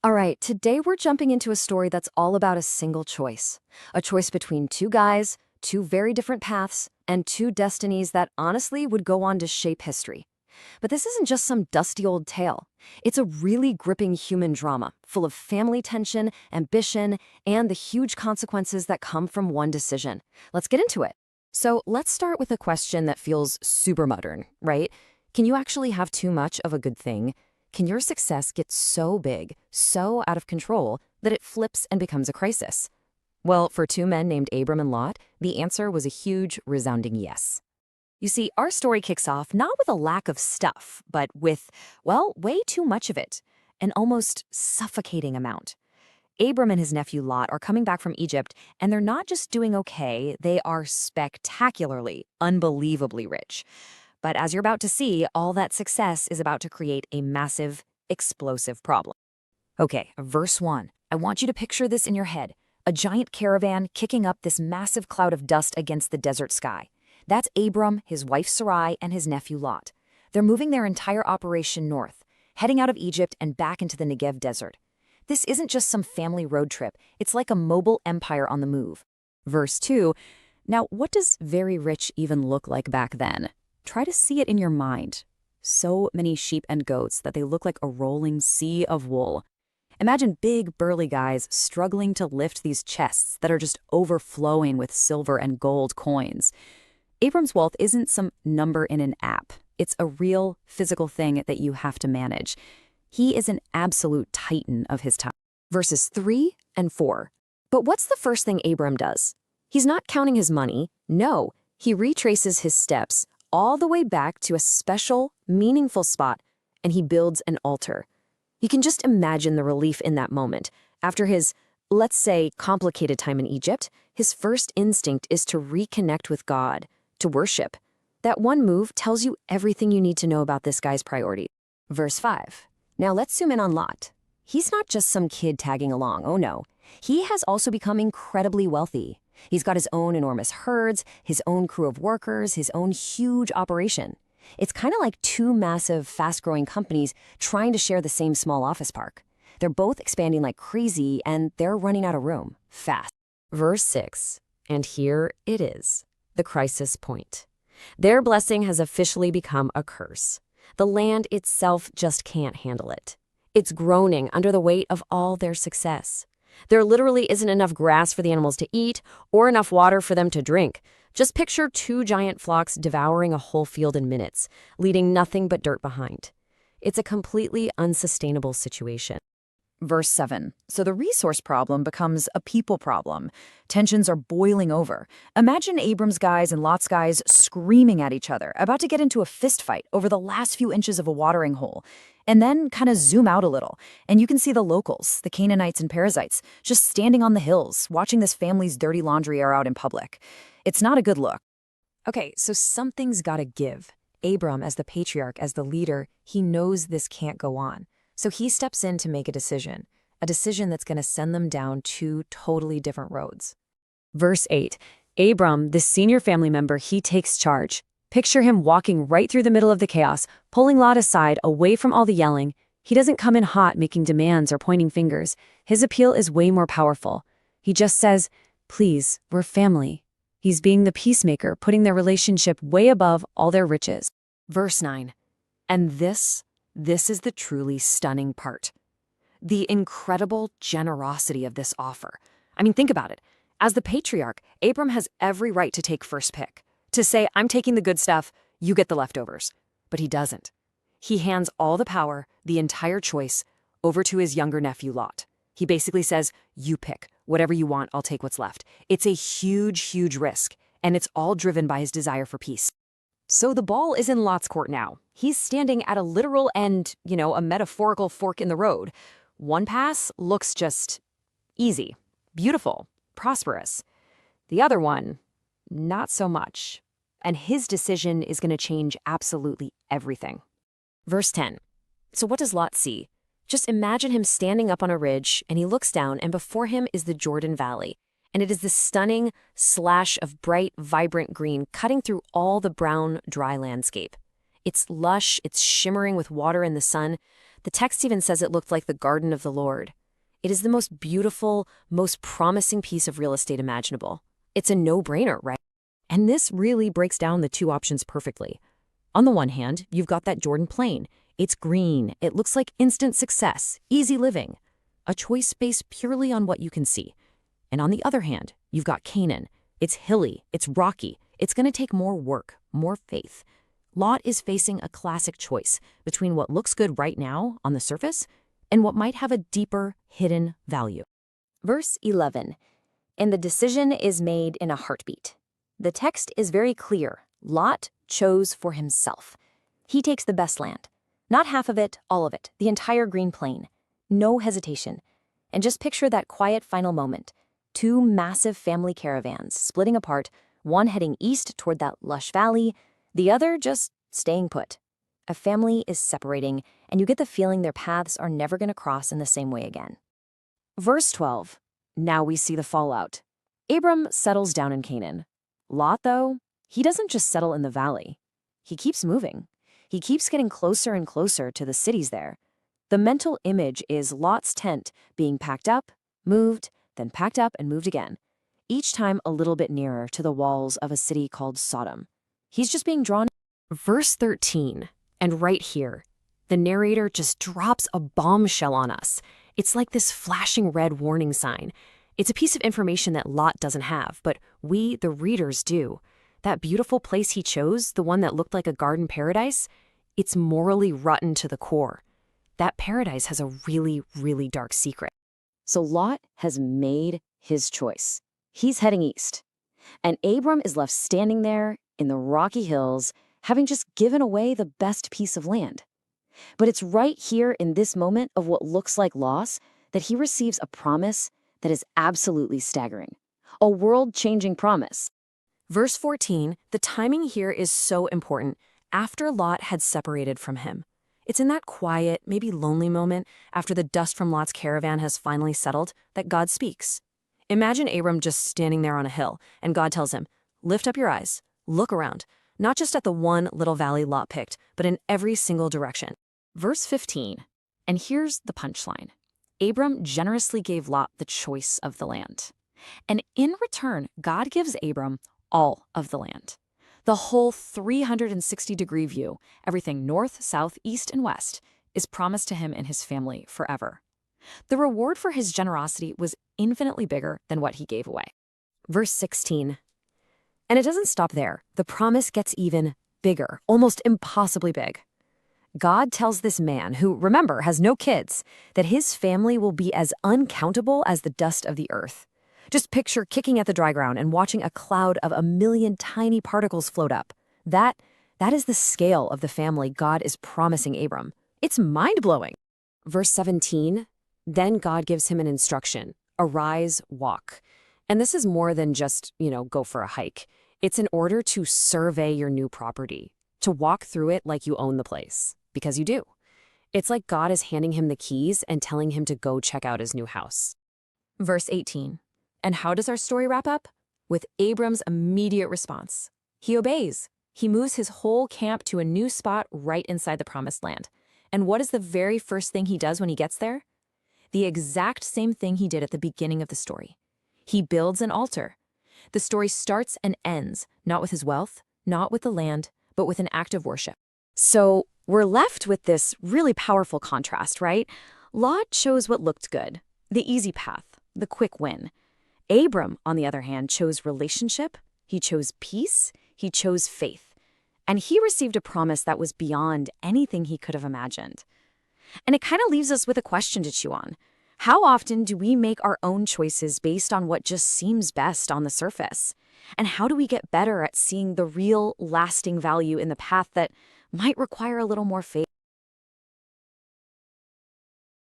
All right, today we're jumping into a story that's all about a single choice. A choice between two guys, two very different paths, and two destinies that honestly would go on to shape history. But this isn't just some dusty old tale. It's a really gripping human drama, full of family tension, ambition, and the huge consequences that come from one decision. Let's get into it. So let's start with a question that feels super modern, right? Can you actually have too much of a good thing? Can your success get so big, so out of control, that it flips and becomes a crisis? Well, for two men named Abram and Lot, the answer was a huge, resounding yes. You see, our story kicks off not with a lack of stuff, but with, well, way too much of it, an almost suffocating amount. Abram and his nephew Lot are coming back from Egypt, and they're not just doing okay, they are spectacularly, unbelievably rich. But as you're about to see, all that success is about to create a massive, explosive problem. Okay, verse 1. I want you to picture this in your head. A giant caravan kicking up this massive cloud of dust against the desert sky. That's Abram, his wife Sarai, and his nephew Lot. They're moving their entire operation north, heading out of Egypt and back into the Negev desert. This isn't just some family road trip. It's like a mobile empire on the move. Verse 2. Now, what does very rich even look like back then? Try to see it in your mind. So many sheep and goats that they look like a rolling sea of wool. Imagine big, burly guys struggling to lift these chests that are just overflowing with silver and gold coins. Abram's wealth isn't some number in an app. It's a real, physical thing that you have to manage. He is an absolute titan of his time. Verses 3 and 4. But what's the first thing Abram does? He's not counting his money. No, he retraces his steps all the way back to a special, meaningful spot, and he builds an altar. You can just imagine the relief in that moment. After his, let's say, complicated time in Egypt, his first instinct is to reconnect with God, to worship. That one move tells you everything you need to know about this guy's priority. Verse 5. Now let's zoom in on Lot. He's not just some kid tagging along, oh no. He has also become incredibly wealthy. He's got his own enormous herds, his own crew of workers, his own huge operation. It's kind of like two massive, fast-growing companies trying to share the same small office park. They're both expanding like crazy, and they're running out of room, fast. Verse 6, and here it is, the crisis point. Their blessing has officially become a curse. The land itself just can't handle it. It's groaning under the weight of all their success. There literally isn't enough grass for the animals to eat or enough water for them to drink. Just picture two giant flocks devouring a whole field in minutes, leaving nothing but dirt behind. It's a completely unsustainable situation. Verse 7. So the resource problem becomes a people problem. Tensions are boiling over. Imagine Abram's guys and Lot's guys screaming at each other, about to get into a fist fight over the last few inches of a watering hole. And then kind of zoom out a little, and you can see the locals, the Canaanites and Perizzites, just standing on the hills, watching this family's dirty laundry air out in public. It's not a good look. Okay, so something's gotta give. Abram, as the patriarch, as the leader, he knows this can't go on. So he steps in to make a decision that's going to send them down two totally different roads. Verse 8, Abram, the senior family member, he takes charge. Picture him walking right through the middle of the chaos, pulling Lot aside, away from all the yelling. He doesn't come in hot, making demands or pointing fingers. His appeal is way more powerful. He just says, please, we're family. He's being the peacemaker, putting their relationship way above all their riches. Verse 9, and this is the truly stunning part. The incredible generosity of this offer. I mean, think about it. As the patriarch, Abram has every right to take first pick. To say, I'm taking the good stuff, you get the leftovers. But he doesn't. He hands all the power, the entire choice, over to his younger nephew Lot. He basically says, you pick. Whatever you want, I'll take what's left. It's a huge, huge risk, and it's all driven by his desire for peace. So the ball is in Lot's court now. He's standing at a literal and, a metaphorical fork in the road. One pass looks just easy, beautiful, prosperous. The other one, not so much. And his decision is going to change absolutely everything. Verse 10. So what does Lot see? Just imagine him standing up on a ridge, and he looks down, and before him is the Jordan Valley. And it is this stunning slash of bright, vibrant green cutting through all the brown, dry landscape. It's lush, it's shimmering with water in the sun. The text even says it looked like the garden of the Lord. It is the most beautiful, most promising piece of real estate imaginable. It's a no-brainer, right? And this really breaks down the two options perfectly. On the one hand, you've got that Jordan Plain. It's green, it looks like instant success, easy living. A choice based purely on what you can see. And on the other hand, you've got Canaan. It's hilly, it's rocky, it's going to take more work, more faith. Lot is facing a classic choice between what looks good right now on the surface and what might have a deeper, hidden value. Verse 11, and the decision is made in a heartbeat. The text is very clear. Lot chose for himself. He takes the best land. Not half of it, all of it, the entire green plain. No hesitation. And just picture that quiet final moment. Two massive family caravans splitting apart, one heading east toward that lush valley, the other just staying put. A family is separating, and you get the feeling their paths are never going to cross in the same way again. Verse 12. Now we see the fallout. Abram settles down in Canaan. Lot, though, he doesn't just settle in the valley. He keeps moving. He keeps getting closer and closer to the cities there. The mental image is Lot's tent being packed up, moved, then packed up and moved again, each time a little bit nearer to the walls of a city called Sodom. He's just being drawn. Verse 13, and right here, the narrator just drops a bombshell on us. It's like this flashing red warning sign. It's a piece of information that Lot doesn't have, but we, the readers, do. That beautiful place he chose, the one that looked like a garden paradise, it's morally rotten to the core. That paradise has a really, really dark secret. So Lot has made his choice. He's heading east. And Abram is left standing there in the rocky hills, having just given away the best piece of land. But it's right here in this moment of what looks like loss that he receives a promise that is absolutely staggering. A world-changing promise. Verse 14, the timing here is so important. After Lot had separated from him. It's in that quiet, maybe lonely moment after the dust from Lot's caravan has finally settled that God speaks. Imagine Abram just standing there on a hill, and God tells him, lift up your eyes, look around, not just at the one little valley Lot picked, but in every single direction. Verse 15, and here's the punchline. Abram generously gave Lot the choice of the land. And in return, God gives Abram all of the land. The whole 360-degree view, everything north, south, east, and west, is promised to him and his family forever. The reward for his generosity was infinitely bigger than what he gave away. Verse 16. And it doesn't stop there. The promise gets even bigger, almost impossibly big. God tells this man, who, remember, has no kids, that his family will be as uncountable as the dust of the earth. Just picture kicking at the dry ground and watching a cloud of 1,000,000 tiny particles float up. That is the scale of the family God is promising Abram. It's mind-blowing. Verse 17, then God gives him an instruction, arise, walk. And this is more than just, go for a hike. It's in order to survey your new property, to walk through it like you own the place, because you do. It's like God is handing him the keys and telling him to go check out his new house. Verse 18. And how does our story wrap up? With Abram's immediate response. He obeys. He moves his whole camp to a new spot right inside the promised land. And what is the very first thing he does when he gets there? The exact same thing he did at the beginning of the story. He builds an altar. The story starts and ends, not with his wealth, not with the land, but with an act of worship. So we're left with this really powerful contrast, right? Lot chose what looked good, the easy path, the quick win. Abram, on the other hand, chose relationship, he chose peace, he chose faith. And he received a promise that was beyond anything he could have imagined. And it kind of leaves us with a question to chew on. How often do we make our own choices based on what just seems best on the surface? And how do we get better at seeing the real, lasting value in the path that might require a little more faith?